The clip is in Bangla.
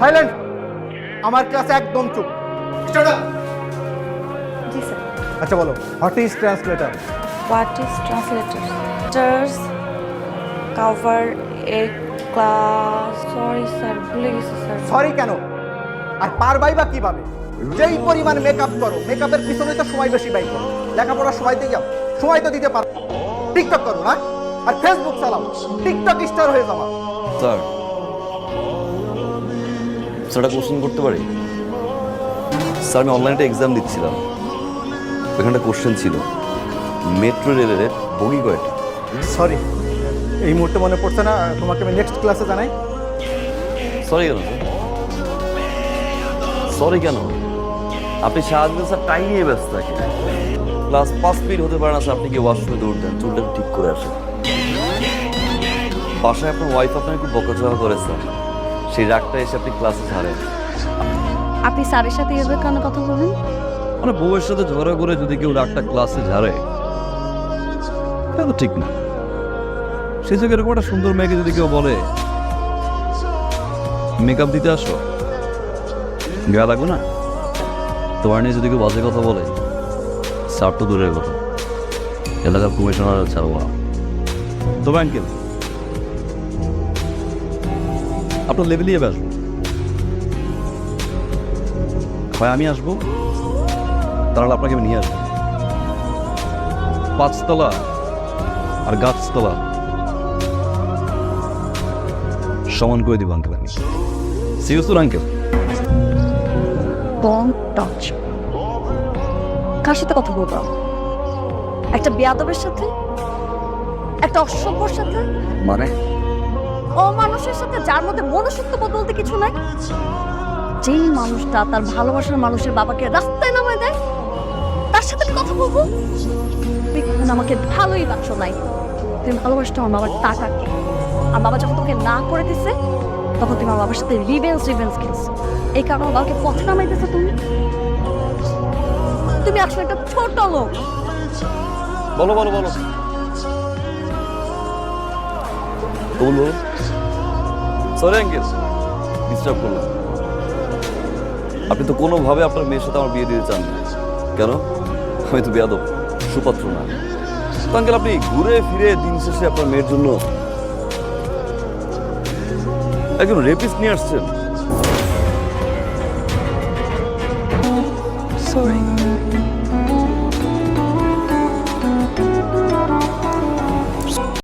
সাইলেন্ট। আমার ক্লাসে একদম চুপ। জি স্যার। আচ্ছা বলো, what is translator? What is translator? টার্স cover a class. Sorry sir, ভুলে গেছি স্যার। সরি কেন? আর পারবাই বা কিভাবে? যেই পরিমাণ মেকআপ করো, মেকআপের পিছনে তো সময় বেশি ব্যয় করো। লেখাপড়ার সময় দিয়ে যাও, সময় তো দিতে পারো। টিকটক করো না, আর ফেসবুক চালাও, টিকটক স্টার হয়ে যাওয়া। স্যার স্যারটা কোশ্চেন করতে পারি? স্যার আমি অনলাইনে একটা এক্সাম দিচ্ছিলাম, ওখানে কোশ্চেন ছিল মেট্রো রেলের বগি কয়টা? সরি, এই মুহূর্তে মনে পড়ছে না, তোমাকে আমি নেক্সট ক্লাসে জানাই। সরি কেন সরি কেন? আপনি সারাদিন স্যার টাইম নিয়ে ব্যস্ত থাকেন, ক্লাস 5 মিনিট হতে পারে না স্যার, আপনি কি ওয়াশরুমে দৌড় দেন, চুলটা ঠিক করে আসেন। বাসায় আপনার ওয়াইফ আপনার একটু বকাঝকা করে স্যার, সেই রাগটা এসে আপনি ক্লাসে ছাড়েন। আপনি স্যারের সাথে এভাবে কেন কথা বলবেন? মানে বউয়ের সাথে ঝগড়া করে যদি কেউ রাগটা ক্লাসে ঝাড়ে এটা তো ঠিক না। সেই জায়গায় এরকম একটা সুন্দর মেয়েকে যদি কেউ বলে মেকআপ দিতে আসো, গায়ে লাগবে না? তোমার নিয়ে যদি কেউ বাজে কথা বলে, স্যার তো দূরের কথা, এলাকার কমিশনার ছাড়বো না। তবে আঙ্কেল আপনার লেভেল নিয়ে আসবো, হয় আমি আসবো, তাহলে আপনাকে আমি নিয়ে আসবো। 5 তলা আর গাছতলা সমান করে দিব আঙ্কেল আমি। Seriously uncle? Don't touch. কার সাথে কথা বলবো? একটা বেয়াদবের সাথে? একটা অসভ্যর সাথে? মানে অমানুষের সাথে, যার মধ্যে মনুষ্যত্ব বলতে কিছু নাই। যেই মানুষটা তার ভালোবাসার মানুষের বাবাকে রাস্তায় নামায় দেয়, তার সাথে আমি কথা বলবো? তুমি কখনো আমাকে ভালোই বাসো নাই, তুমি ভালোবাসতো আমার বাবার টাকাকে। আর বাবা যখন তোকে না করে দিছে, তখন তুমি আমার বাবার সাথে রিভেন্স খেলছো। এই কারণে আমার বাবাকে পথে নামাই দিছো তুমি। তুমি আসলে একটা ছোট লোক। বলো বলো বলো, কবুল বলো। সরি আঙ্কেল, ডিস্টার্ব করলাম। আপনি তো কোনোভাবে আপনার মেয়ের সাথে আমার বিয়ে দিতে চান না কেন? আমি তো বেয়াদব, সুপাত্র না। তো আঙ্কেল আপনি ঘুরে ফিরে দিন শেষে আপনার মেয়ের জন্য একজন রেপিস্ট নিয়ে আসছেন। সরি।